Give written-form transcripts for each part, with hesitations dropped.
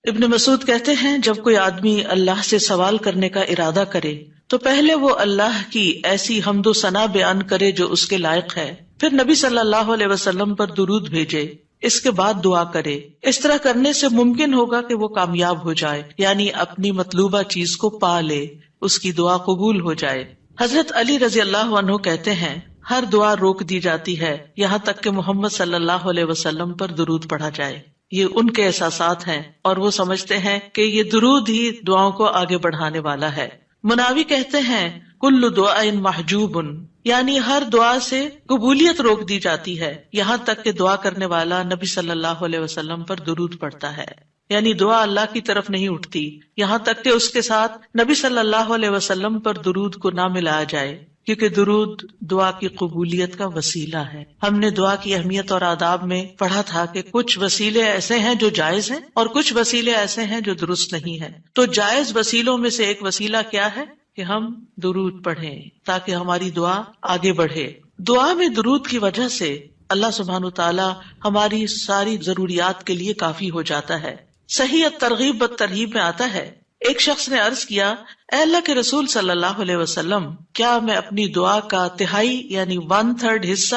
ابن مسعود کہتے ہیں جب کوئی آدمی اللہ سے سوال کرنے کا ارادہ کرے تو پہلے وہ اللہ کی ایسی حمد و ثنا بیان کرے جو اس کے لائق ہے، پھر نبی صلی اللہ علیہ وسلم پر درود بھیجے، اس کے بعد دعا کرے۔ اس طرح کرنے سے ممکن ہوگا کہ وہ کامیاب ہو جائے، یعنی اپنی مطلوبہ چیز کو پا لے، اس کی دعا قبول ہو جائے۔ حضرت علی رضی اللہ عنہ کہتے ہیں ہر دعا روک دی جاتی ہے یہاں تک کہ محمد صلی اللہ علیہ وسلم پر درود پڑھا جائے۔ یہ ان کے احساسات ہیں اور وہ سمجھتے ہیں کہ یہ درود ہی دعاؤں کو آگے بڑھانے والا ہے۔ مناوی کہتے ہیں کل دعاء محجوب، یعنی ہر دعا سے قبولیت روک دی جاتی ہے یہاں تک کہ دعا کرنے والا نبی صلی اللہ علیہ وسلم پر درود پڑھتا ہے، یعنی دعا اللہ کی طرف نہیں اٹھتی یہاں تک کہ اس کے ساتھ نبی صلی اللہ علیہ وسلم پر درود کو نہ ملایا جائے، کیونکہ درود دعا کی قبولیت کا وسیلہ ہے۔ ہم نے دعا کی اہمیت اور آداب میں پڑھا تھا کہ کچھ وسیلے ایسے ہیں جو جائز ہیں اور کچھ وسیلے ایسے ہیں جو درست نہیں ہیں۔ تو جائز وسیلوں میں سے ایک وسیلہ کیا ہے کہ ہم درود پڑھیں تاکہ ہماری دعا آگے بڑھے۔ دعا میں درود کی وجہ سے اللہ سبحانہ وتعالی ہماری ساری ضروریات کے لیے کافی ہو جاتا ہے۔ صحیح الترغیب والترہیب میں آتا ہے ایک شخص نے عرض کیا، اے اللہ کے رسول صلی اللہ علیہ وسلم، کیا میں اپنی دعا کا تہائی یعنی 1/3 حصہ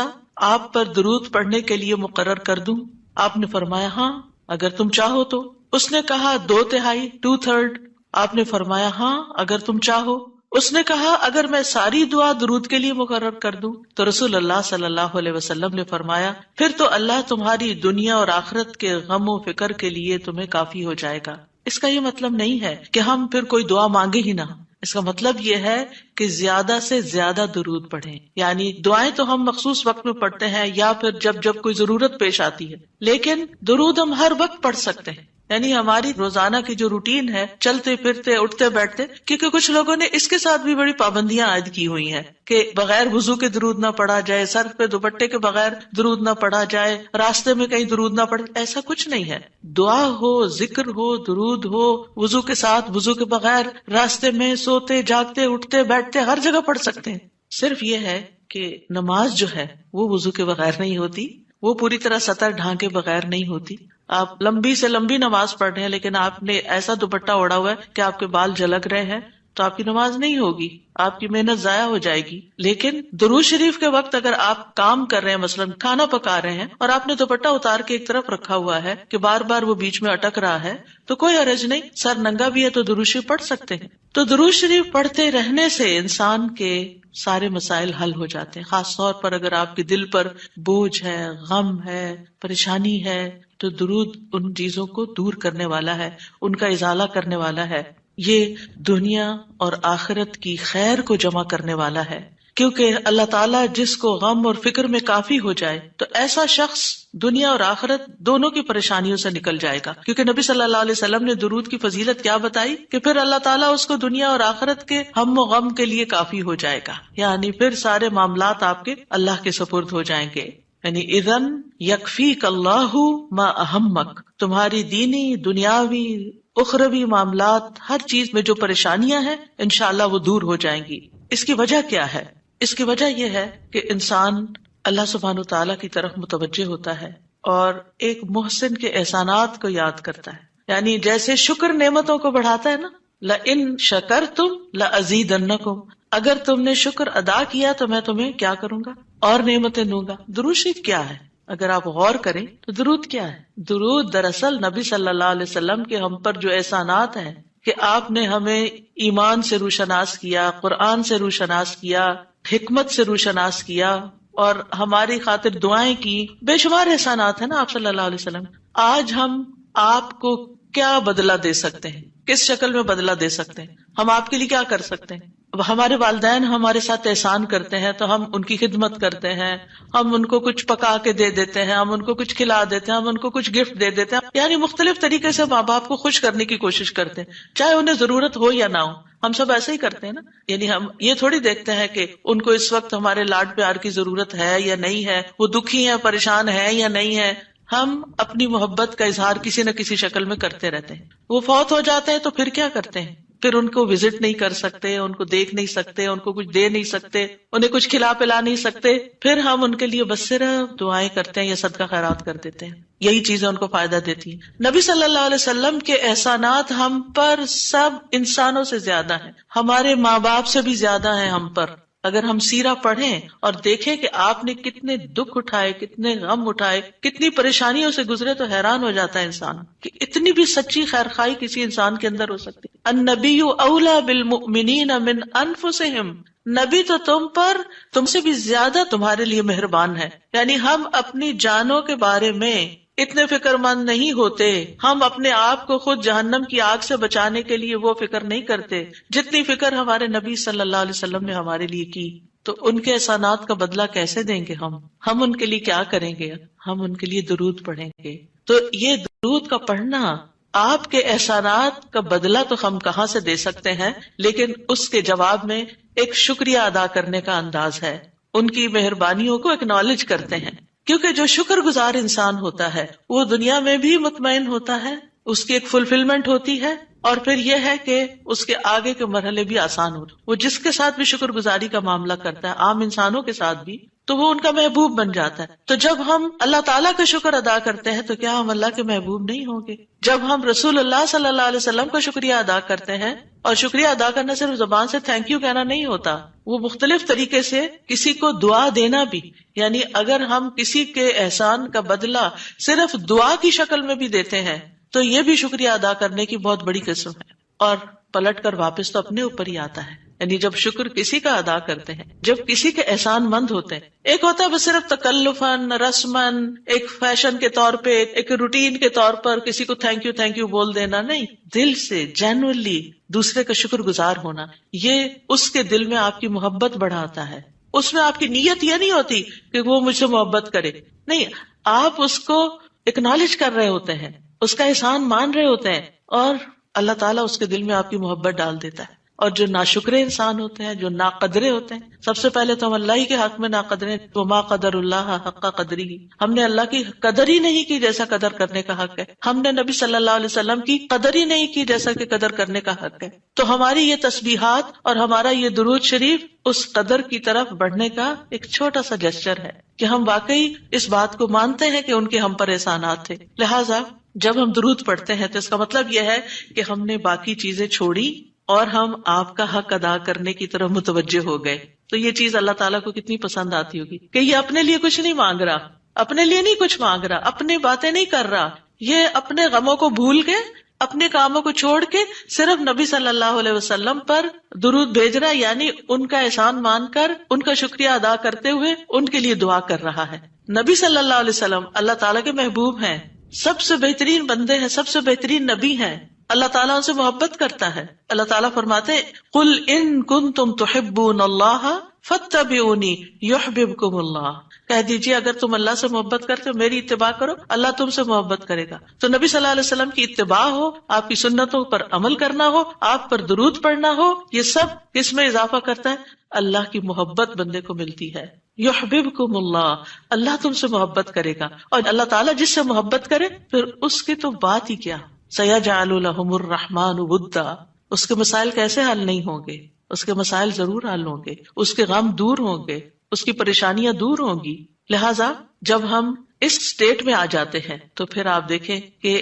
آپ پر درود پڑھنے کے لیے مقرر کر دوں؟ آپ نے فرمایا ہاں اگر تم چاہو تو۔ اس نے کہا 2/3 2/3؟ آپ نے فرمایا ہاں اگر تم چاہو۔ اس نے کہا اگر میں ساری دعا درود کے لیے مقرر کر دوں؟ تو رسول اللہ صلی اللہ علیہ وسلم نے فرمایا پھر تو اللہ تمہاری دنیا اور آخرت کے غم و فکر کے لیے تمہیں کافی ہو جائے گا۔ اس کا یہ مطلب نہیں ہے کہ ہم پھر کوئی دعا مانگے ہی نہ، اس کا مطلب یہ ہے کہ زیادہ سے زیادہ درود پڑھیں، یعنی دعائیں تو ہم مخصوص وقت میں پڑھتے ہیں یا پھر جب کوئی ضرورت پیش آتی ہے، لیکن درود ہم ہر وقت پڑھ سکتے ہیں، یعنی ہماری روزانہ کی جو روٹین ہے، چلتے پھرتے اٹھتے بیٹھتے، کیونکہ کچھ لوگوں نے اس کے ساتھ بھی بڑی پابندیاں عائد کی ہوئی ہیں کہ بغیر وضو کے درود نہ پڑھا جائے، سر پہ دوپٹے کے بغیر درود نہ پڑھا جائے، راستے میں کہیں درود نہ پڑھے۔ ایسا کچھ نہیں ہے، دعا ہو، ذکر ہو، درود ہو، وضو کے ساتھ، وضو کے بغیر، راستے میں، سوتے جاگتے اٹھتے بیٹھتے ہر جگہ پڑھ سکتے ہیں۔ صرف یہ ہے کہ نماز جو ہے وہ وضو کے بغیر نہیں ہوتی، وہ پوری طرح سطر ڈھانکے بغیر نہیں ہوتی۔ آپ لمبی سے لمبی نماز پڑھ رہے ہیں لیکن آپ نے ایسا دوپٹہ اوڑا ہوا ہے کہ آپ کے بال جھلک رہے ہیں تو آپ کی نماز نہیں ہوگی، آپ کی محنت ضائع ہو جائے گی۔ لیکن درود شریف کے وقت اگر آپ کام کر رہے ہیں، مثلا کھانا پکا رہے ہیں اور آپ نے دوپٹہ اتار کے ایک طرف رکھا ہوا ہے کہ بار بار وہ بیچ میں اٹک رہا ہے تو کوئی حرج نہیں، سر ننگا بھی ہے تو درود شریف پڑھ سکتے ہیں۔ تو درود شریف پڑھتے رہنے سے انسان کے سارے مسائل حل ہو جاتے ہیں، خاص طور پر اگر آپ کے دل پر بوجھ ہے، غم ہے، پریشانی ہے تو درود ان چیزوں کو دور کرنے والا ہے، ان کا ازالہ کرنے والا ہے۔ یہ دنیا اور آخرت کی خیر کو جمع کرنے والا ہے، کیونکہ اللہ تعالیٰ جس کو غم اور فکر میں کافی ہو جائے تو ایسا شخص دنیا اور آخرت دونوں کی پریشانیوں سے نکل جائے گا، کیونکہ نبی صلی اللہ علیہ وسلم نے درود کی فضیلت کیا بتائی کہ پھر اللہ تعالیٰ اس کو دنیا اور آخرت کے ہم و غم کے لیے کافی ہو جائے گا، یعنی پھر سارے معاملات آپ کے اللہ کے سپرد ہو جائیں گے۔ یعنی اذن یکفیک اللہ ما اہمک، تمہاری دینی، دنیاوی، اخروی معاملات، ہر چیز میں جو پریشانیاں ہیں انشاءاللہ وہ دور ہو جائیں گی۔ اس کی وجہ کیا ہے؟ اس کی وجہ یہ ہے کہ انسان اللہ سبحانہ وتعالیٰ کی طرف متوجہ ہوتا ہے اور ایک محسن کے احسانات کو یاد کرتا ہے، یعنی جیسے شکر نعمتوں کو بڑھاتا ہے نا، لَإِن شَكَرْتُمْ لَأَزِيدَنَّكُمْ، اگر تم نے شکر ادا کیا تو میں تمہیں کیا کروں گا؟ اور نعمتیں دوں گا۔ درود شریف کیا ہے؟ اگر آپ غور کریں تو درود کیا ہے؟ درود دراصل نبی صلی اللہ علیہ وسلم کے ہم پر جو احسانات ہیں کہ آپ نے ہمیں ایمان سے روشناس کیا، قرآن سے روشناس کیا، حکمت سے روشناس کیا اور ہماری خاطر دعائیں کی، بے شمار احسانات ہیں نا آپ صلی اللہ علیہ وسلم۔ آج ہم آپ کو کیا بدلہ دے سکتے ہیں؟ کس شکل میں بدلہ دے سکتے ہیں؟ ہم آپ کے لیے کیا کر سکتے ہیں؟ ہمارے والدین ہمارے ساتھ احسان کرتے ہیں تو ہم ان کی خدمت کرتے ہیں، ہم ان کو کچھ پکا کے دے دیتے ہیں، ہم ان کو کچھ کھلا دیتے ہیں، ہم ان کو کچھ گفٹ دے دیتے ہیں، یعنی مختلف طریقے سے ماں باپ کو خوش کرنے کی کوشش کرتے ہیں، چاہے انہیں ضرورت ہو یا نہ ہو۔ ہم سب ایسے ہی کرتے ہیں نا، یعنی ہم یہ تھوڑی دیکھتے ہیں کہ ان کو اس وقت ہمارے لاڈ پیار کی ضرورت ہے یا نہیں ہے، وہ دکھی ہے، پریشان ہے یا نہیں ہے۔ ہم اپنی محبت کا اظہار کسی نہ کسی شکل میں کرتے رہتے ہیں۔ وہ فوت ہو جاتے ہیں تو پھر کیا کرتے ہیں؟ پھر ان کو وزٹ نہیں کر سکتے، ان کو دیکھ نہیں سکتے، ان کو کچھ دے نہیں سکتے، انہیں کچھ کھلا پلا نہیں سکتے، پھر ہم ان کے لیے بس صرف دعائیں کرتے ہیں یا صدقہ خیرات کر دیتے ہیں. یہی چیزیں ان کو فائدہ دیتی ہیں. نبی صلی اللہ علیہ وسلم کے احسانات ہم پر سب انسانوں سے زیادہ ہیں، ہمارے ماں باپ سے بھی زیادہ ہیں ہم پر. اگر ہم سیرہ پڑھیں اور دیکھیں کہ آپ نے کتنے دکھ اٹھائے، کتنے غم اٹھائے، کتنی پریشانیوں سے گزرے، تو حیران ہو جاتا ہے انسان کہ اتنی بھی سچی خیرخواہی کسی انسان کے اندر ہو سکتی. النبی اولی بالمؤمنین من انفسہم، نبی تو تم سے بھی زیادہ تمہارے لیے مہربان ہے. یعنی ہم اپنی جانوں کے بارے میں اتنے فکر مند نہیں ہوتے، ہم اپنے آپ کو خود جہنم کی آگ سے بچانے کے لیے وہ فکر نہیں کرتے جتنی فکر ہمارے نبی صلی اللہ علیہ وسلم نے ہمارے لیے کی. تو ان کے احسانات کا بدلہ کیسے دیں گے ہم ان کے لیے کیا کریں گے؟ ہم ان کے لیے درود پڑھیں گے. تو یہ درود کا پڑھنا، آپ کے احسانات کا بدلہ تو ہم کہاں سے دے سکتے ہیں، لیکن اس کے جواب میں ایک شکریہ ادا کرنے کا انداز ہے، ان کی مہربانیوں کو ایکنالج کرتے ہیں. کیونکہ جو شکر گزار انسان ہوتا ہے وہ دنیا میں بھی مطمئن ہوتا ہے، اس کی ایک فلفلمنٹ ہوتی ہے، اور پھر یہ ہے کہ اس کے آگے کے مرحلے بھی آسان ہوتے. وہ جس کے ساتھ بھی شکر گزاری کا معاملہ کرتا ہے، عام انسانوں کے ساتھ بھی، تو وہ ان کا محبوب بن جاتا ہے. تو جب ہم اللہ تعالیٰ کا شکر ادا کرتے ہیں تو کیا ہم اللہ کے محبوب نہیں ہوں گے؟ جب ہم رسول اللہ صلی اللہ علیہ وسلم کا شکریہ ادا کرتے ہیں، اور شکریہ ادا کرنا صرف زبان سے تھینک یو کہنا نہیں ہوتا، وہ مختلف طریقے سے کسی کو دعا دینا بھی. یعنی اگر ہم کسی کے احسان کا بدلہ صرف دعا کی شکل میں بھی دیتے ہیں تو یہ بھی شکریہ ادا کرنے کی بہت بڑی قسم ہے. اور پلٹ کر واپس تو اپنے اوپر ہی آتا ہے. یعنی جب شکر کسی کا ادا کرتے ہیں، جب کسی کے احسان مند ہوتے ہیں، ایک ہوتا ہے بس صرف تکلفاً رسماً ایک فیشن کے طور پہ، ایک روٹین کے طور پر کسی کو تھینک یو بول دینا، نہیں، دل سے جینوئنلی دوسرے کا شکر گزار ہونا، یہ اس کے دل میں آپ کی محبت بڑھاتا ہے. اس میں آپ کی نیت یہ نہیں ہوتی کہ وہ مجھ سے محبت کرے، نہیں، آپ اس کو اکنالج کر رہے ہوتے ہیں، اس کا احسان مان رہے ہوتے ہیں، اور اللہ تعالیٰ اس کے دل میں آپ کی محبت ڈال دیتا ہے. اور جو ناشکرے انسان ہوتے ہیں، جو ناقدرے ہوتے ہیں، سب سے پہلے تو ہم اللہ ہی کے حق میں ناقدرے، وما قدر اللہ حق قدری، ہم نے اللہ کی قدر ہی نہیں کی جیسا قدر کرنے کا حق ہے. ہم نے نبی صلی اللہ علیہ وسلم کی قدر ہی نہیں کی جیسا کہ قدر کرنے کا حق ہے. تو ہماری یہ تسبیحات اور ہمارا یہ درود شریف اس قدر کی طرف بڑھنے کا ایک چھوٹا سا جسچر ہے کہ ہم واقعی اس بات کو مانتے ہیں کہ ان کے ہم پر احسانات تھے. لہٰذا جب ہم درود پڑھتے ہیں تو اس کا مطلب یہ ہے کہ ہم نے باقی چیزیں چھوڑی اور ہم آپ کا حق ادا کرنے کی طرف متوجہ ہو گئے. تو یہ چیز اللہ تعالیٰ کو کتنی پسند آتی ہوگی کہ یہ اپنے لیے کچھ نہیں مانگ رہا، اپنے لیے نہیں کچھ مانگ رہا، اپنی باتیں نہیں کر رہا، یہ اپنے غموں کو بھول کے، اپنے کاموں کو چھوڑ کے صرف نبی صلی اللہ علیہ وسلم پر درود بھیج رہا، یعنی ان کا احسان مان کر ان کا شکریہ ادا کرتے ہوئے ان کے لیے دعا کر رہا ہے. نبی صلی اللہ علیہ وسلم اللہ تعالیٰ کے محبوب ہیں، سب سے بہترین بندے ہیں، سب سے بہترین نبی ہیں. اللہ تعالیٰ ان سے محبت کرتا ہے. اللہ تعالیٰ فرماتے ہیں قل ان کنتم تحبون اللہ فاتبعونی یحببکم اللہ، کہہ دیجیے اگر تم اللہ سے محبت کرتے ہو میری اتباع کرو، اللہ تم سے محبت کرے گا. تو نبی صلی اللہ علیہ وسلم کی اتباع ہو، آپ کی سنتوں پر عمل کرنا ہو، آپ پر درود پڑھنا ہو، یہ سب کس میں اضافہ کرتا ہے؟ اللہ کی محبت بندے کو ملتی ہے. یحببکم اللہ، اللہ تم سے محبت کرے گا. اور اللہ تعالیٰ جس سے محبت کرے پھر اس کی تو بات ہی کیا، سیجعل لهم الرحمن ودا، اس کے مسائل کیسے حل نہیں ہوں گے؟ اس کے مسائل ضرور حل ہوں گے، اس کے غم دور ہوں گے، اس کی پریشانیاں دور ہوں گی. لہٰذا جب ہم اس سٹیٹ میں آ جاتے ہیں تو پھر آپ دیکھیں کہ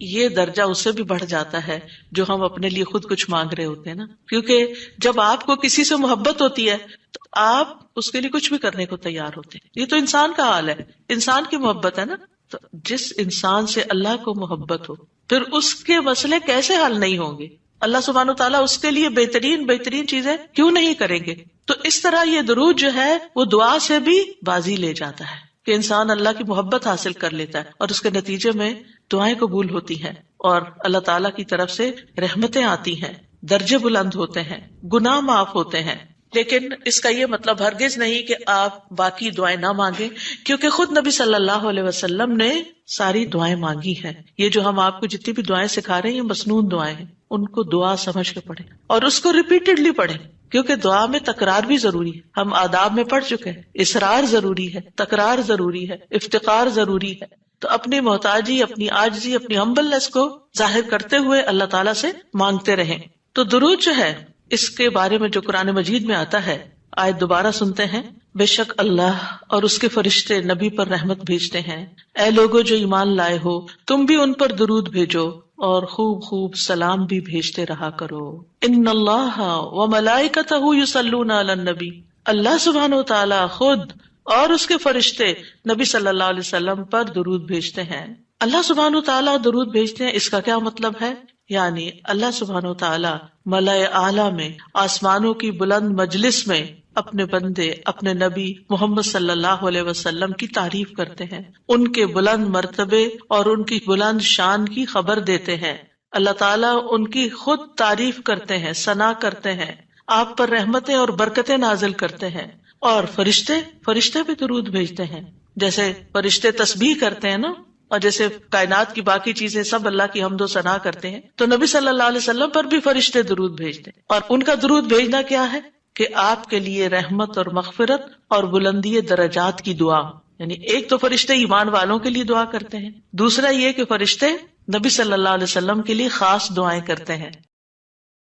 یہ درجہ اس سے بھی بڑھ جاتا ہے جو ہم اپنے لیے خود کچھ مانگ رہے ہوتے ہیں نا. کیونکہ جب آپ کو کسی سے محبت ہوتی ہے تو آپ اس کے لیے کچھ بھی کرنے کو تیار ہوتے ہیں. یہ تو انسان کا حال ہے، انسان کی محبت ہے نا. تو جس انسان سے اللہ کو محبت ہو پھر اس کے مسئلے کیسے حل نہیں ہوں گے؟ اللہ سبحانہ وتعالیٰ اس کے لیے بہترین چیزیں کیوں نہیں کریں گے؟ تو اس طرح یہ درود جو ہے وہ دعا سے بھی بازی لے جاتا ہے کہ انسان اللہ کی محبت حاصل کر لیتا ہے، اور اس کے نتیجے میں دعائیں قبول ہوتی ہیں اور اللہ تعالیٰ کی طرف سے رحمتیں آتی ہیں، درجے بلند ہوتے ہیں، گناہ معاف ہوتے ہیں. لیکن اس کا یہ مطلب ہرگز نہیں کہ آپ باقی دعائیں نہ مانگیں، کیونکہ خود نبی صلی اللہ علیہ وسلم نے ساری دعائیں مانگی ہیں. یہ جو ہم آپ کو جتنی بھی دعائیں سکھا رہے ہیں یہ مسنون دعائیں ہیں، ان کو دعا سمجھ کے پڑھیں اور اس کو ریپیٹڈلی پڑھیں، کیونکہ دعا میں تکرار بھی ضروری ہے. ہم آداب میں پڑھ چکے ہیں، اصرار ضروری ہے، تکرار ضروری ہے، افتقار ضروری ہے. تو اپنی محتاجی، اپنی عاجزی، اپنی ہمبلنس کو ظاہر کرتے ہوئے اللہ تعالیٰ سے مانگتے رہیں. تو درود جو ہے اس کے بارے میں جو قرآن مجید میں آتا ہے، آیت دوبارہ سنتے ہیں، بے شک اللہ اور اس کے فرشتے نبی پر رحمت بھیجتے ہیں، اے لوگو جو ایمان لائے ہو تم بھی ان پر درود بھیجو اور خوب خوب سلام بھی بھیجتے رہا کرو۔ ان اللہ وملائکتہ یصلون علی النبی، اللہ سبحانہ وتعالی خود اور اس کے فرشتے نبی صلی اللہ علیہ وسلم پر درود بھیجتے ہیں۔ اللہ سبحانہ وتعالی درود بھیجتے ہیں، اس کا کیا مطلب ہے؟ یعنی اللہ سبحانہ وتعالی ملائے اعلیٰ میں، آسمانوں کی بلند مجلس میں اپنے بندے، اپنے نبی محمد صلی اللہ علیہ وسلم کی تعریف کرتے ہیں، ان کے بلند مرتبے اور ان کی بلند شان کی خبر دیتے ہیں۔ اللہ تعالیٰ ان کی خود تعریف کرتے ہیں، ثنا کرتے ہیں، آپ پر رحمتیں اور برکتیں نازل کرتے ہیں۔ اور فرشتے بھی درود بھیجتے ہیں، جیسے فرشتے تسبیح کرتے ہیں نا، اور جیسے کائنات کی باقی چیزیں سب اللہ کی حمد و ثنا کرتے ہیں، تو نبی صلی اللہ علیہ وسلم پر بھی فرشتے درود بھیجتے ہیں۔ اور ان کا درود بھیجنا کیا ہے کہ آپ کے لیے رحمت اور مغفرت اور بلندی درجات کی دعا، یعنی ایک تو فرشتے ایمان والوں کے لیے دعا کرتے ہیں، دوسرا یہ کہ فرشتے نبی صلی اللہ علیہ وسلم کے لیے خاص دعائیں کرتے ہیں